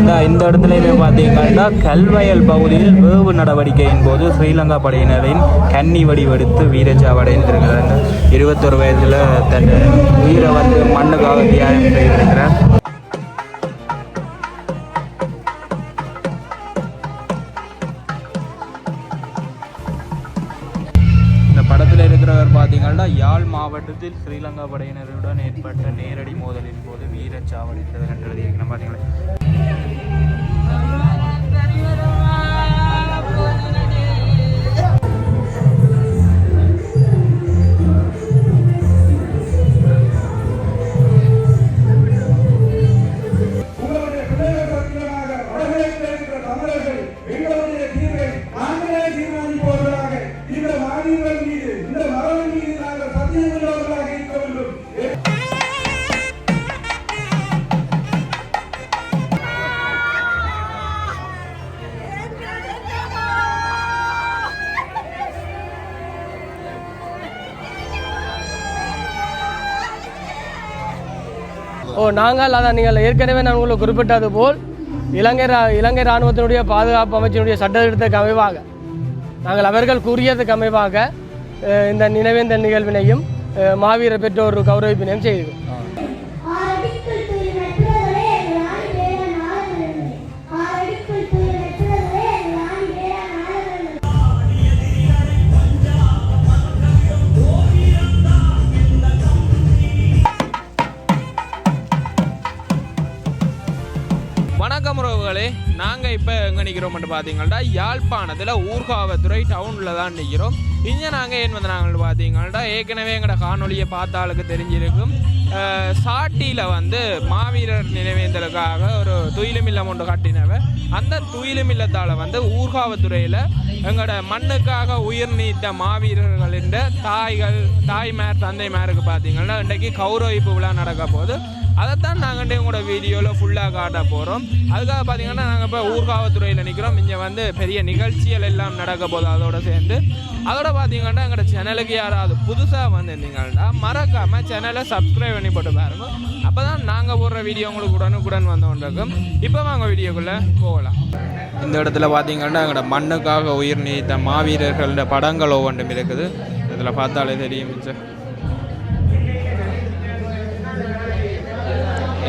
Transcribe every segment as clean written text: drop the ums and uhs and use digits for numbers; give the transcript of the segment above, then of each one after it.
இந்த இடத்துலையுமே பார்த்தீங்கன்னா கல்வயல் பகுதியில் வேவு நடவடிக்கையின் போது ஸ்ரீலங்கா படையினரின் கன்னி வடிவெடுத்து வீரச்சாவடைந்திருக்கிறாங்க. 21 வயதில் தன் உயிரை வந்து மண்ணுக்காக தியாகம் செய்திருக்கிறார். படத்தில் இருக்கிறவர் பார்த்தீங்கன்னா யாழ் மாவட்டத்தில் ஸ்ரீலங்கா படையினருடன் ஏற்பட்ட நேரடி மோதலின் போது வீரச்சாவடைந்தவர் என்று எழுதியிருக்கணும். பார்த்தீங்களா நாங்கள் அதான் நீங்கள் ஏற்கனவே நான் உங்களுக்கு குறிப்பிட்டது போல் இலங்கை இராணுவத்தினுடைய பாதுகாப்பு அமைச்சினுடைய சட்டத்திட்டத்துக்கு அமைவாக நாங்கள் அவர்கள் கூறியதுக்கு அமைவாக இந்த நினைவேந்தல் நிகழ்வினையும் மாவீர பெற்றோர் கௌரவிப்பினையும் செய்தோம். வணக்கம் உறவுகளே, நாங்கள் இப்போ எங்கே நிற்கிறோம்னு பார்த்தீங்கன்னா யாழ்ப்பாணத்தில் ஊர்காவத்துறை டவுனில் தான் நிற்கிறோம். இங்கே நாங்கள் ஏன் வந்து நாங்கள் பார்த்தீங்கன்னா ஏற்கனவே எங்களோட காணொலியை பார்த்தாளுக்கு தெரிஞ்சிருக்கும். சாட்டியில் வந்து மாவீரர் நினைவேந்தலுக்காக ஒரு துயிலுமில்லம் ஒன்று கட்டினவ. அந்த துயிலுமில்லத்தால் வந்து ஊர்காவத்துறையில் எங்களோட மண்ணுக்காக உயிர் நீத்த மாவீரர்களின் தாய்மார் தந்தைமாருக்கு பார்த்தீங்கன்னா இன்றைக்கு கௌரவிப்பு விழா நடக்க போது. அதைத்தான் நாங்கள் உங்களோட வீடியோவில் ஃபுல்லாக காட்ட போகிறோம். அதுக்காக பார்த்தீங்கன்னா நாங்கள் இப்போ ஊர்காவத்துறையில் நிற்கிறோம். இங்கே வந்து பெரிய நிகழ்ச்சிகள் எல்லாம் நடக்க போகுது. அதோட பார்த்தீங்கன்னா எங்களோட சேனலுக்கு யாராவது புதுசாக வந்திருந்தீங்கன்னா மறக்காமல் சேனலை சப்ஸ்கிரைப் பண்ணி போட்டு பாருங்க. அப்போ தான் நாங்கள் போடுற வீடியோ உங்களுக்கு உடனுக்குடன் வந்தோன்றிருக்கும். இப்போ வாங்க வீடியோக்குள்ளே போகலாம். இந்த இடத்துல பார்த்தீங்கன்னா எங்களோட மண்ணுக்காக உயிர் நீத்த மாவீரர்களோட படங்கள் ஒவ்வொன்றும் இருக்குது. இதில் பார்த்தாலே தெரியும்.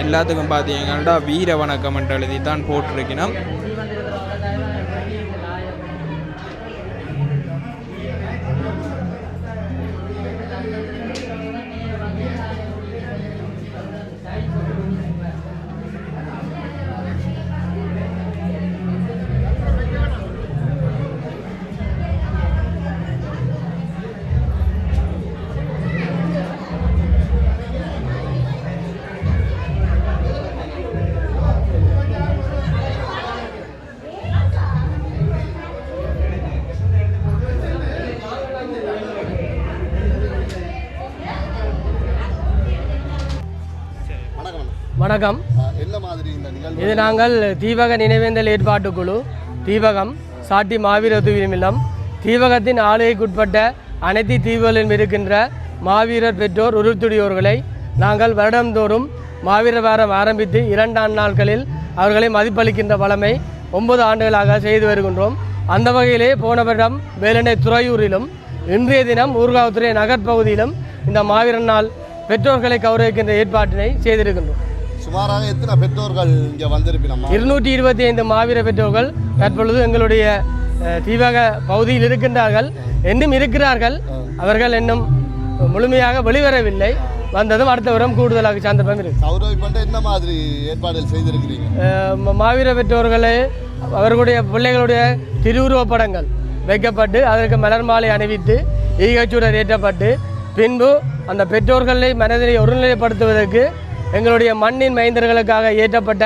எல்லாத்துக்கும் பார்த்தீங்கன்னா வீர வணக்கம் என்று எழுதி தான் போட்டிருக்கணும். வணக்கம். இது நாங்கள் தீபக நினைவேந்தல் ஏற்பாட்டுக்குழு தீபகம் சாட்டி மாவீர துயிலுமில்லம் தீபகத்தின் ஆளுகைக்குட்பட்ட அனைத்து தீவுகளிலும் இருக்கின்ற மாவீரர் பெற்றோர் உறுத்துடையோர்களை நாங்கள் வருடந்தோறும் மாவீர வாரம் ஆரம்பித்து 2 நாட்களில் அவர்களை மதிப்பளிக்கின்ற வளமை 9 ஆண்டுகளாக செய்து வருகின்றோம். அந்த வகையிலே போன வருடம் வேலனை துறையூரிலும் இன்றைய தினம் ஊர்காவத்துறை நகர்ப்பகுதியிலும் இந்த மாவீரர் நாள் பெற்றோர்களை கௌரவிக்கின்ற ஏற்பாட்டினை செய்திருக்கின்றோம். சுமாராக எத்தனை பெற்றோர்கள் இங்கே வந்திருப்பினோம்? 225 மாவீர பெற்றோர்கள் தற்பொழுது எங்களுடைய தீபக பகுதியில் இருக்கின்றார்கள், இன்னும் இருக்கிறார்கள். அவர்கள் இன்னும் முழுமையாக வெளிவரவில்லை. வந்ததும் அடுத்த வருடம் கூடுதலாக சந்தர்ப்பம் இருக்கு. கௌரவிப்பட்ட என்ன மாதிரி ஏற்பாடுகள் செய்திருக்கிறீங்க? மாவீர பெற்றோர்களே அவர்களுடைய பிள்ளைகளுடைய திருவுருவப் படங்கள் வைக்கப்பட்டு அதற்கு மலர் மாலை அணிவித்து ஈகச்சூடர் ஏற்றப்பட்டு பின்பு அந்த பெற்றோர்களை மனதினை ஒருநிலைப்படுத்துவதற்கு எங்களுடைய மண்ணின் மைந்தர்களுக்காக ஏற்றப்பட்ட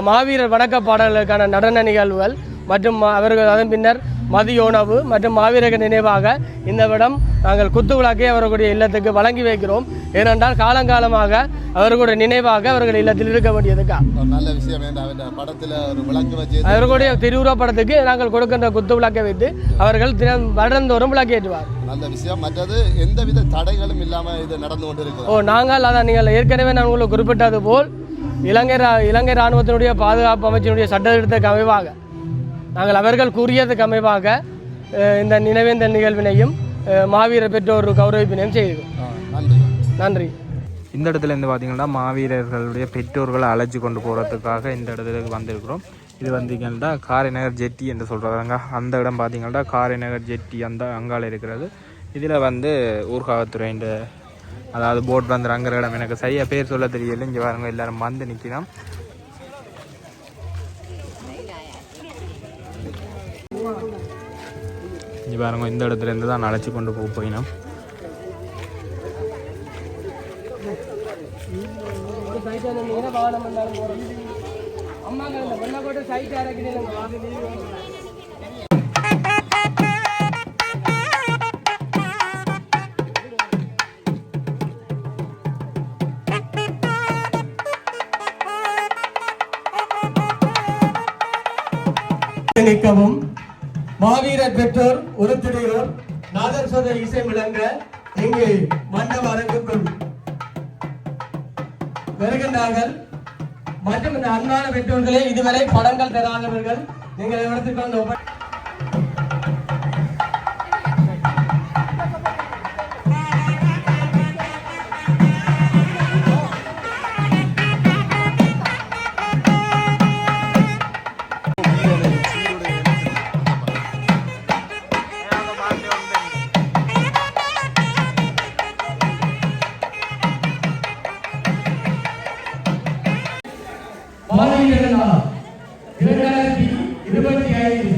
மாவீரர் வணக்க பாடல்களுக்கான நடன நிகழ்வுகள் மற்றும் அவர்கள் அதன் பின்னர் மதிய உணவு மற்றும் மாவீரர்கள் நினைவாக இந்த விடம் நாங்கள் குத்து விளக்கை அவர்களுடைய இல்லத்துக்கு வழங்கி வைக்கிறோம். ஏனென்றால் காலங்காலமாக அவர்களுடைய நினைவாக அவர்கள் இல்லத்தில் இருக்க வேண்டியதுக்கா நல்ல விஷயம். படத்தில் ஒரு விளக்கு வச்சு அவர்களுடைய திருவுருவ படத்துக்கு நாங்கள் கொடுக்கின்ற குத்து விளக்கை வைத்து அவர்கள் வருடந்தோறும் விளக்கேற்றுவார். நல்ல விஷயம். மற்றது எந்தவித தடைகளும் இல்லாமல் இது நடந்து கொண்டு இருக்கு. நாங்கள் அதான் நீங்கள் ஏற்கனவே நான் உங்களுக்கு குறிப்பிட்டது போல் இலங்கை இராணுவத்தினுடைய பாதுகாப்பு அமைச்சினுடைய சட்டத்திட்டத்துக்கு அமைவாக நாங்கள் அவர்கள் கூறியதுக்கு அமைவாக இந்த நினைவேந்தல் நிகழ்வினையும் மாவீரர் பெற்றோர் கௌரவிப்பினையும் செய்கிறோம். நன்றி. இந்த இடத்துல இருந்து பார்த்தீங்கன்னா மாவீரர்களுடைய பெற்றோர்களை அழைச்சி கொண்டு போகிறதுக்காக இந்த இடத்துக்கு வந்திருக்கிறோம். இது வந்தீங்கன்னா காரைநகர் ஜெட்டி என்று சொல்கிறாங்க. அந்த இடம் பார்த்தீங்கன்னா காரைநகர் ஜெட்டி அந்த அங்கால இருக்கிறது. இதில் வந்து ஊர்காவத்துறையின் அதாவது போட் வந்து அங்கிற இடம் எனக்கு சரியாக பேர் சொல்ல தெரியல. இங்கே பாருங்க எல்லாரும் வந்து நிற்கிறோம். இங்கே பாருங்க இந்த இடத்துல இருந்து தான் அழைச்சி கொண்டு போயினோம். நிற்கவும் மாவீரர் பெற்றோர் உறுப்பினரோர் நாதர் சோத இசை விளங்க இங்கு மண்டப அரங்குக்குள் வருகின்றார்கள். மற்றும் இந்த அன்பான பெற்றோர்களே, இதுவரை படங்கள் தராதவர்கள் நீங்கள் இடத்துக்கு மாவீரர் 2025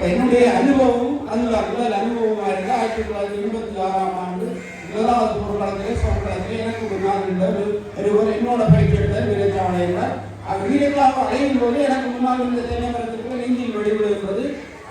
என்னுடைய அனுபவம் அதுதான் முதல் அனுபவமாக இருக்க 1986ஆம் ஆண்டு முதலாவது போர்க்களத்திலே சோழத்திலே எனக்கு முன்னால் இருந்த ஒருவர் என்னோட பயிற்சியெடுத்த வீரச்சாவடையினர் வீரர்களாக அடையும் போது எனக்கு முன்னால் இருந்த தென்னைமரத்திற்கு நெஞ்சில் வெடிவிடுகிறது.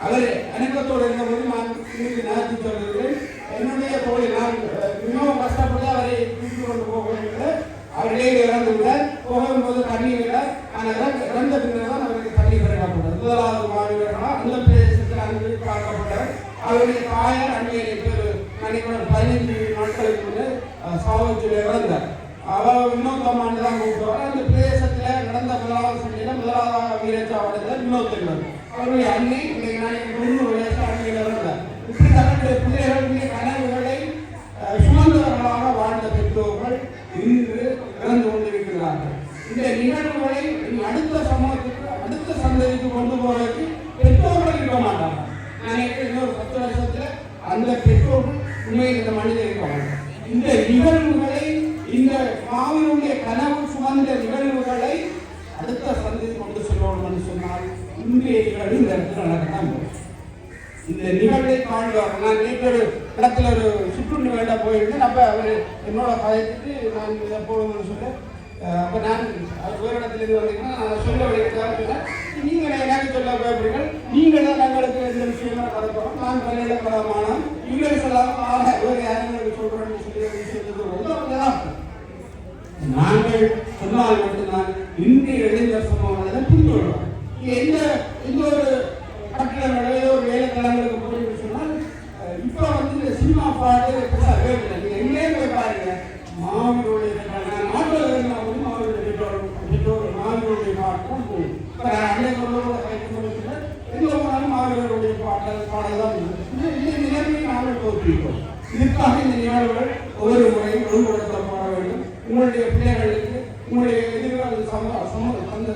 அவர் அணுக்கத்தோடு இருந்தபோது நான் இன்னைக்கு நடத்தி சொல்கிறேன். என்னுடைய தோழில் நான் மிகவும் கஷ்டப்பட்டு அவரை தூக்கி கொண்டு போகவில்லை. அவர்களே இறந்துவிட்டார். போகும்போது தண்ணீர் விட ஆனால் இறந்த பின்னர் தான் அவருக்கு தண்ணீர் கிடைக்கப்பட்டது. முதலாவது மாணவர்களால் அந்த பிரதேசத்தில் அங்கு பார்க்கப்பட்டார். அவருடைய தாயார் அந்நியரை பேர் நினைக்கிறேன் 15 நாட்களுக்கு முன்னே சாவச்சில் இறந்தார். அவர் 9ஆம் ஆண்டு தான் கூப்பிடுவார். அந்த பிரதேசத்தில் நடந்த முதலாவது சண்டையில் முதலாவது வீரச்சாவடையில் வினோத்தங்கள் அவருடைய அன்னை இன்றைக்கு நான் 90 வயசு அன்னையில் இறந்தார். இப்படி தன்னுடைய பிள்ளைகளுடைய கனவுகளை சுமந்தவர்களாக வாழ்ந்த பெற்றோர்கள் இன்று இறந்து கொண்டிருக்கிறார்கள். இந்த நிகழ்வுகளை அடுத்த சமூகத்துக்கு அடுத்த சந்ததிக்கு கொண்டு போவதற்கு பெற்றோர்கள் இருக்க மாட்டார்கள். நான் இன்னொரு 10 வருஷத்துல அந்த பெற்றோர்கள் உண்மையில் இந்த மனிதர் இருக்க மாட்டார். இந்த நிகழ்வுகளை இந்த மாவீரனுடைய கனவு சுமந்த நிகழ்வுகளை அடுத்த சந்ததி கொண்டு செல்லணும் என்று சொன்னால் இன்றைய நிகழ்வு இந்த இடத்துல நடக்கத்தான் போகும். இந்த நிகழ்வை காண்பார். நான் நேற்று ஒரு இடத்துல ஒரு சுற்று நிகழ்ச்சி போயிருந்தேன். அப்போ அவர் என்னோட கதைக்கு நான் இதை போகணும்னு சொன்னேன். அப்போ நான் வேறு இடத்துலேருந்து வந்தீங்கன்னா நான் சொல்ல வேண்டிய நீங்கள் எனக்கு சொல்ல போகிறீர்கள். நீங்கள் தான் எங்களுக்கு எந்த விஷயங்களும் நடக்கிறோம். நான் பள்ளியிடப்படமான நீங்கள் சொல்லாமல் வேறு யாரும் சொல்கிறேன்னு சொல்லி விஷயத்துக்கு நாங்கள் சொன்னால் மட்டும்தான் இன்றைய இளைஞர் சமூகங்களை பின்தொடரும். எந்த ஒரு கட்டிடங்களோ ஏதோ ஒரு வேலைத்தளங்களுக்கு போய் சொன்னால் இப்போ இந்த சினிமா பாட்டு எங்கே போய் பாருங்க மாவீரனுடைய நாட்டில் மாவீரனுடைய பாட்டும் போகும். அன்னைகளோட எங்கே போனாலும் மாவீரனுடைய பாடல் தான் இந்த நிலைமையை நாங்கள் தோற்றுவிப்போம். இதுக்காக இந்த நிகழ்வுகள் ஒவ்வொரு முறையும் ஒழுங்குபடுத்தப்பட வேண்டும். உங்களுடைய பிள்ளைகளுக்கு உங்களுடைய எதிர்கால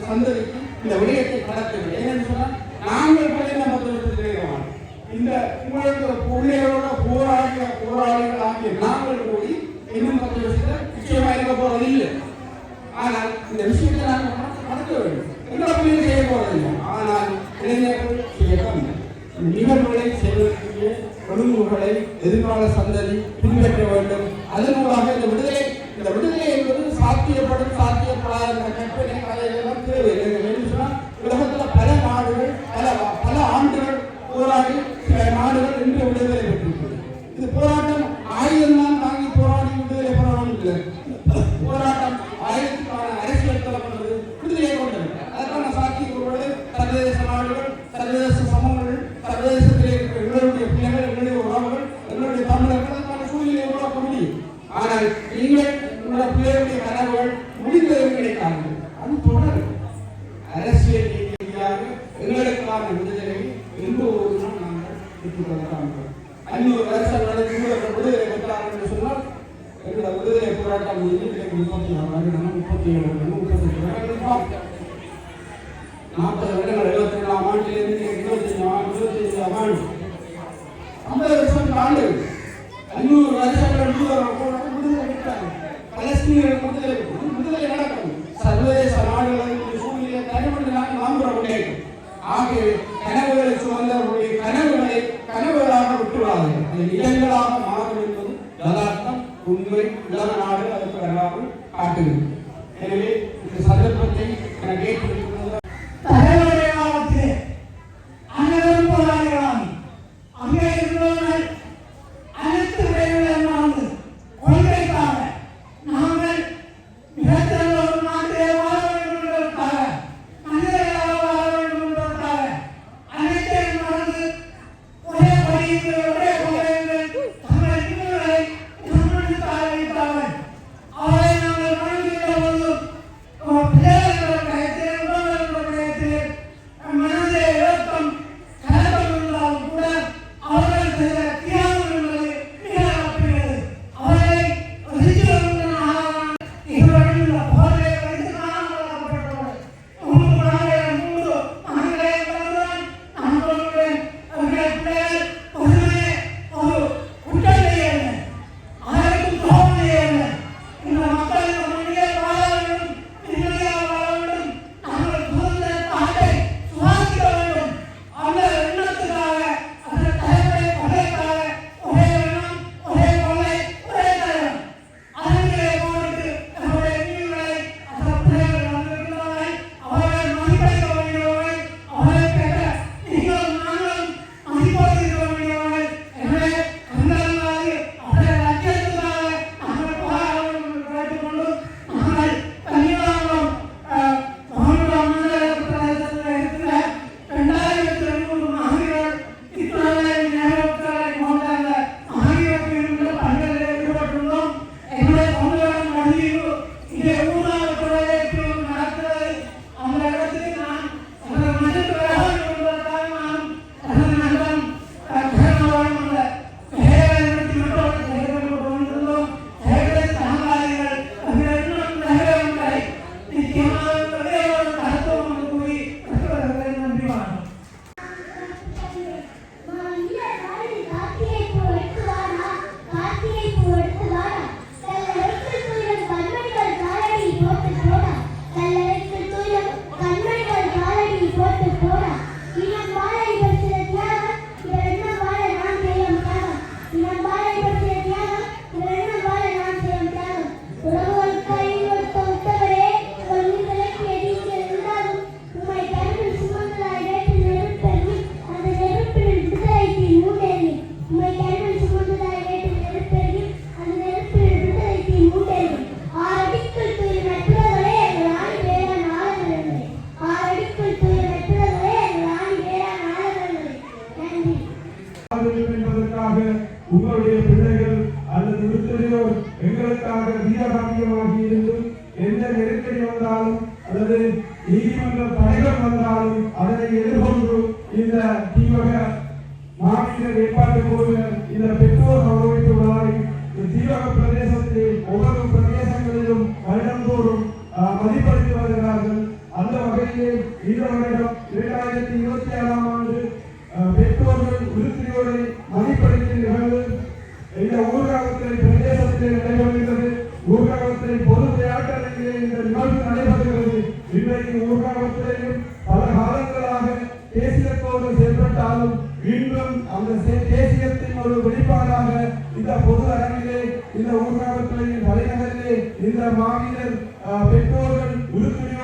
சந்ததிக்கு இந்த விடயத்தை கடத்துகிறது. என்னன்னு சொன்னால் நாங்கள் பள்ளியிடம் இந்த உங்களுக்கு பிள்ளைகளோட போராளிகள் ஆகிய நாங்கள் கூடி இன்னும் 10 வருஷத்துல நிச்சயமா இருக்க போறது இல்லை. ஆனால் இந்த விஷயத்தை நாங்கள் நடத்த வேண்டும். எல்லா பிள்ளைகளும் செய்ய போறதில்லை. ஆனால் இளைஞர்கள் செய்யத்தான் நிகழ்வுகளை செய்வதற்குரிய ஒழுங்குகளை எதிர்கால சந்ததி பின்பற்ற வேண்டும். அதன் மூலமாக இந்த விடுதலை என்பது சாத்தியப்படும் சாத்தியப்படாத கற்பனை கதைகளெல்லாம் தேவையில்லை. உலகத்தில் பல நாடுகள் பல ஆண்டுகள் போராடி சில நாடுகள் இன்று விடுதலை பெற்றிருக்கிறது. இது போராட்டம் 1000 தான் தாங்கி போராடி விடுதலை போராட்டம் இல்லை. போராட்டம் 1000க்கான அரசியல் தலைப்படுறது விடுதலை கொண்டது. அதற்கான சாத்தியக்கூறுகளை சர்வதேச நாடுகள் சர்வதேச சமூகங்கள் சர்வதேசத்தில் இருக்கிற எங்களுடைய பிள்ளைகள் எங்களுடைய உறவுகள் எங்களுடைய தமிழர்கள் அதற்கான சூழ்நிலையை உருவாக்க முடியும். ஆனால் நீங்கள் உங்களுடைய பிள்ளைகளுடைய கனவுகள் முடிந்தது கிடைக்காது. அது தொடரும். அரசியல் ரீதியாக எங்களுக்கான விடுதலை எந்த ஒரு நாள் நாங்கள் பெற்றுக்கொள்ளலாம். 500 வருஷங்கள் விடுதலை பெற்றார்கள் என்று சொன்னால் எங்களோட விடுதலை போராட்டம் முடிஞ்சு 34 வருடம் 37 வருடம் 38 வருடம் 40 வருடங்கள் 72ஆம் ஆண்டிலிருந்து 25ஆம் ஆண்டு 50 வருஷம் தாண்டு 500 வருஷங்கள் விடுதலை பெற்றார்கள். பலஸ்தீனர்கள் விடுதலை நடக்கும். சர்வதேச நாடுகளின் சூழ்நிலை தனிமனிதனாக நாம் முன்னேற்றம் ஆகிய கனவுகளை சுமந்தவர்களுடைய கனவுகளை கனவுகளாக விட்டுள்ளார்கள். அது நிஜங்களாக மாறும் என்பது யதார்த்தம் உண்மை. உலக நாடு அதற்கு வராமல் காட்டுகிறது. எனவே இந்த சந்தர்ப்பத்தை நான் கேட்டிருக்கிறது தலைவருடைய காலத்தில் அனைவரும் போராடுகிறாங்க. அங்கே இருந்தவர்கள் அனைத்து விளைவுகளும் கொள்கைக்காக நாங்கள் மிகச்சிறந்த ஒரு நாட்டிலே வாழ வேண்டும் என்பதற்காக மனிதர்களாக வாழ வேண்டும் என்பதற்காக அனைத்தையும் மறந்து ஒரே பணியில் ஒரே கொள்கைகள் தங்கள் இன்னொருவரை சமர்ப்பித்தாக வைத்தார்கள். அவரை நாங்கள் மனதில் போதும் பிள்ளைகள் மக்களுக்காக வீரகாமியமாகி இருந்தும் எந்த நெருக்கடி வந்தாலும் அல்லது நீதிமன்ற தடைகள் வந்தாலும் அதனை எதிர்கொண்டு இந்த தீவக மாவீரர் ஏற்பாட்டு குழுவினர் இந்த பெற்றோர் கௌரவிப்பு விழாவை தீவக பிரதேசத்தில் ஒவ்வொரு பிரதேசங்களிலும் வருடந்தோறும் மதிப்படுத்தி வருகிறார்கள். அந்த வகையிலே இந்த வருடம் 2026ஆம் ஆண்டு பெற்றோர்கள் உறுப்பினர்களை மதிப்படுத்தும் நிகழ்வு இந்த ஊர்காவத்துறை பிரதேசத்திலே நடைபெறுகிறது. ஊர்காவத்துறை பொது விளையாட்டரங்கிலே இந்த நிகழ்வு நடைபெறுகிறது. இன்றைக்கு ஊர்காவத்துறையும் பல காலங்களாக தேசியத்தோடு செயல்பட்டாலும் இன்றும் அந்த தேசியத்தின் ஒரு வெளிப்பாடாக இந்த பொது அரங்கிலே இந்த ஊர்காவத்துறையின் தலைநகரிலே இந்த மாவீரர் பெற்றோர்கள் உறுப்பினர்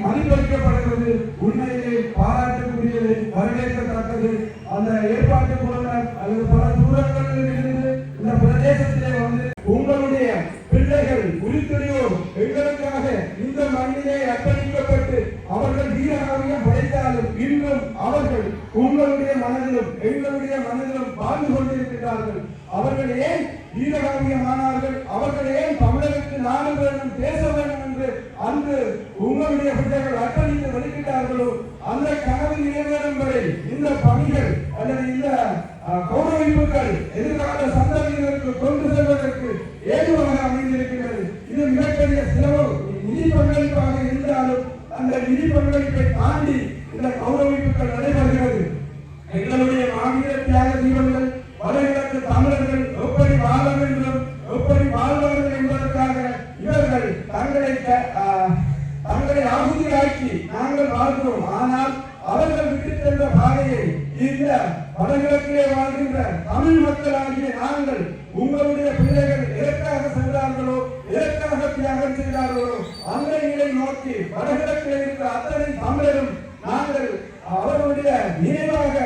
மதிப்பளிக்கப்படுகிறது. உண்மையிலே பாராட்டுக்குரியது, வரவேற்கத்தக்கது. அந்த ஏற்பாட்டு குழுவினர் அல்லது பல தூரங்களில் இருந்து இந்த பிரதேசத்திலே வந்து உங்களுடைய பிள்ளைகள் உறுப்பினர் எங்களுக்காக இந்த மண்ணிலே அர்ப்பணிக்கப்பட்டு அவர்கள் வீரகாவியம் படைத்தாலும் இன்றும் அவர்கள் உங்களுடைய மனதிலும் எங்களுடைய மனதிலும் வாழ்ந்து கொண்டிருக்கிறார்கள். அவர்கள் ஏன் வீரகாவியமானார்கள்? அவர்கள் ஏன் தமிழருக்கு நாடு வேண்டும், பேச வேண்டும் என்று அன்று உங்களுடைய பிள்ளைகள் அர்ப்பணித்து வெளியிட்டார்களோ அந்த கனவு நிறைவேறும் வரை இந்த பணிகள் அல்லது இந்த கௌரவிப்புகள் எதிர்கால சந்ததியினருக்கு கொண்டு செல்வதற்கு ஏதுவாக அமைந்திருக்கிறது. இது மிகப்பெரிய செலவு நிதி பங்களிப்பாக இருந்தாலும் அந்த நிதி பங்களிப்பை தாண்டி இந்த கௌரவிப்புகள் நடைபெறுகிறது. எங்களுடைய மாவீரர் தியாக தீபங்கள் வடகிழக்கு தமிழர்கள் எப்படி வாழ வேண்டும், எப்படி வாழ்வார்கள் என்பதற்காக இவர்கள் தங்களை ஆகுதியாக்கி நாங்கள் வாழ்கிறோம். ஆனால் அவர்கள் விட்டு சென்ற பாதையை இந்த வடகிழக்கிலே வாழ்கின்ற தமிழ் மக்களாகிய நாங்கள் உங்களுடைய பிள்ளைகள் எதற்காக சென்றார்களோ, எதற்காக தியாகம் செய்தார்களோ அந்த நிலை நோக்கி வடகிழக்கில் இருக்கிற அத்தனை தமிழரும் நாங்கள் அவர்களுடைய நினைவாக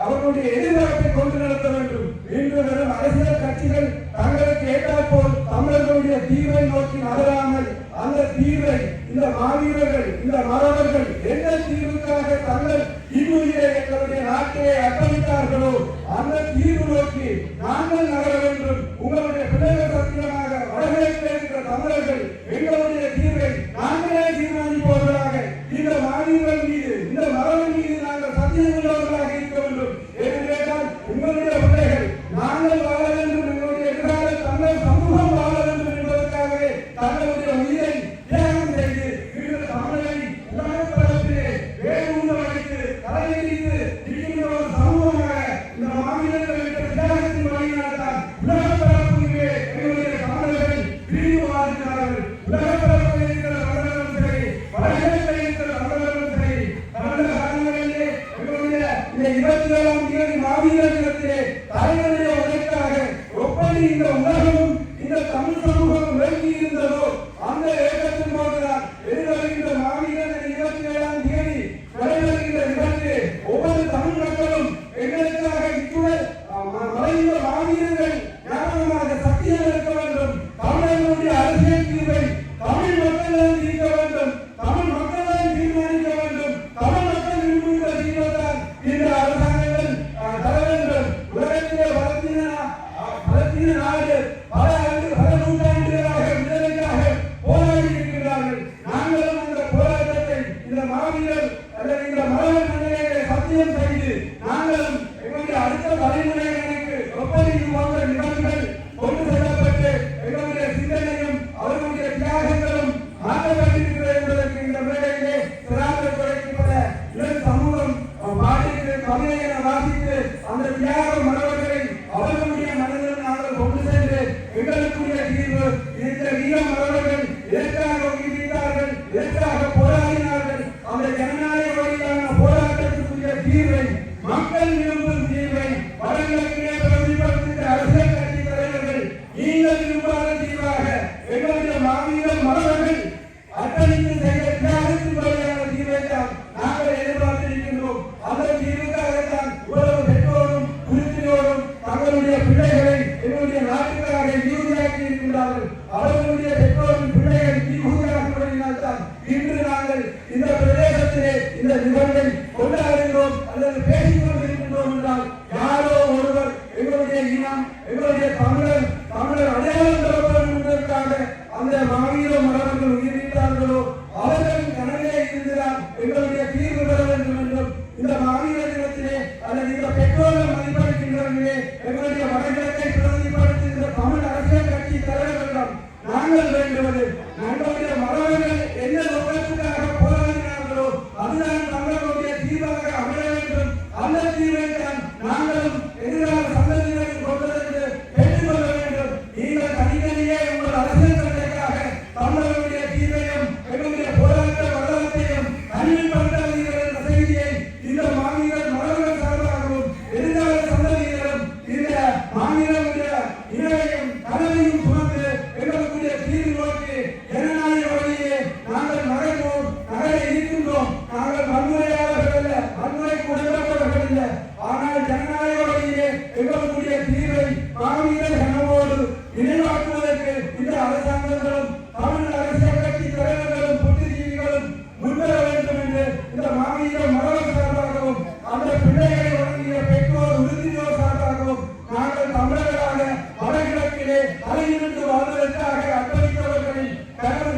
அவர்களுடைய எதிர்பார்ப்பை கொண்டு நடத்த வேண்டும். இன்று வரும் அரசியல் கட்சிகள் தங்களுக்கு ஏற்றாற்போல் தமிழர்களுடைய தீர்வை நோக்கி நகராமல் அந்த தீர்வை இந்த மாவீரர்கள் இந்த மறவர்கள் எந்த தீர்வுக்காக தங்கள் இன்னுயிரை எங்களுடைய நாட்டிலே அர்ப்பணித்தார்களோ அந்த தீர்வு நோக்கி நாங்கள் நகர வேண்டும். உங்களுடைய பிள்ளைகள் சத்தியமாக வடகிழக்கில் இருக்கிற தமிழர்கள் எங்களுடைய தீர்வை நாங்களே தீர்மானிப்பவர்களாக இந்த மாவீரர்கள் மீது இந்த மரபு மீது நாங்கள் சத்தியம் உள்ளவர்களாக இருக்க வேண்டும். என்று கேட்டால் உங்களுடைய பிள்ளைகள் நாங்கள் வாழ வேண்டும், எங்களுடைய எதிர்கால தமிழ் சமூகம் வாழ வேண்டும் என்பதற்காகவே தங்களுடைய உயிரை தியாகம் செய்து தமிழை உலகத்தரத்திலே வேறு வைத்து தலையெறிந்து இருக்கின்ற ஒரு சமூகமாக இந்த மாவீரர்கள் தியாகத்தின் வழியினால்தான் உலகத்தரப்பிலே எங்களுடைய தமிழர்கள் பிரிவு வாழ்கிறார்கள். உலகத்தரப்பில் இருக்கிற தமிழர்களும் சரி, வடகிழக்கில் இருக்கிற தமிழர்களும் சரி, கடந்த காலங்களிலே எங்களுடைய இந்த 27ஆம் தேதி மாவீரர் தினத்திலே தலைவருடைய உழைக்காக எப்படி இந்த உலகமும் இந்த தமிழ் சமூகம் வேண்டி இருந்ததோ அந்த ஏற்றத்தின் போதுதான் எதிர்வருகின்ற மாவீரர் 27ஆம் தேதி நடைபெறுகின்ற நிகழ்ச்சியை ஒவ்வொரு தமிழ் மக்களும் எங்களுக்காக மறைந்த மாவீரர்கள் ஞாபகமாக சத்தியம் இருக்க வேண்டும். தமிழர்களுடைய அரசியல் தீர்வை தமிழ் மக்கள் தீர்க்க வேண்டும், தமிழ் மக்கள் தீர்மானிக்க வேண்டும். தமிழ் மக்கள் விரும்புகிற தீர்வைத்தான் இந்த அரசாங்கங்கள் தர வேண்டும். உலகத்திலே பலத்தீன நாடு பல நூற்றாண்டுகளாக விடுதலைக்காக போராடி இருக்கிறார்கள். நாங்களும் அந்த போராட்டத்தை இந்த மாவீரர் அல்லது இந்த மரபு நிலையை சத்தியம் செய்து நாங்களும் எங்களுடைய அடுத்த தலைமுறையினருக்கு எப்படி போன்ற நிகழ்வுகள் கொண்டு செல்லப்பட்டு எங்களுடைய சிந்தனையும் அவர்களுடைய தியாகங்களும் மாற்றப்பட்டிருக்கிறது என்பதற்கு இந்த மேடையிலே சிறார்கள் குறைக்கப்பட இளம் சமூகம் பாடித்து கவிதையை வாசித்து அந்த தியாக மரபுகளை அவர்களுடைய மனதில் நாங்கள் கொண்டு சென்று எங்களுக்குரிய தீர்வு இந்த வீர மரபுகள் எதற்காக உயிர்த்தார்கள், எதற்காக போராடினார்கள், அந்த ஜனநாயக வழியிலான போராட்டத்திற்குரிய தீர்வை மக்கள் விரும்பும் தீர்வை வடகிழக்கிலே பிரதிபலித்த அரசியல் கட்சி தலைவர்கள் நீங்கள் விரும்பாத தீர்வாக எங்களுடைய மாவீரர் மரபுகள் அர்ப்பணித்து செய்த தியாகத்தின் வழியான தீர்வை தான் நாங்கள் எதிர்பார்த்திருக்கின்றோம். அந்த தீர்வுக்காகத்தான் உறவு பெற்றோரும் குறிப்பினோரும் தங்களுடைய பிள்ளைகளை எங்களுடைய நாட்டுக்காக இறுதியாக்கி இருக்கின்றார்கள். அவர்களுடைய பெற்றோரின் பிள்ளைகள் தீர்வுகாக்கினால் இன்று நாங்கள் இந்த பிரதேசத்திலே இந்த நிகழ்வை கொண்டாடுகிறோம் அல்லது பேசிக் கொண்டிருக்கின்றோம் என்றால் யாரோ ஒருவர் எங்களுடைய இனம் எங்களுடைய தமிழர் அடையாளம் உயிரிழந்து வாழ்வதற்காக அர்ப்பணித்தவர்களின் கனவு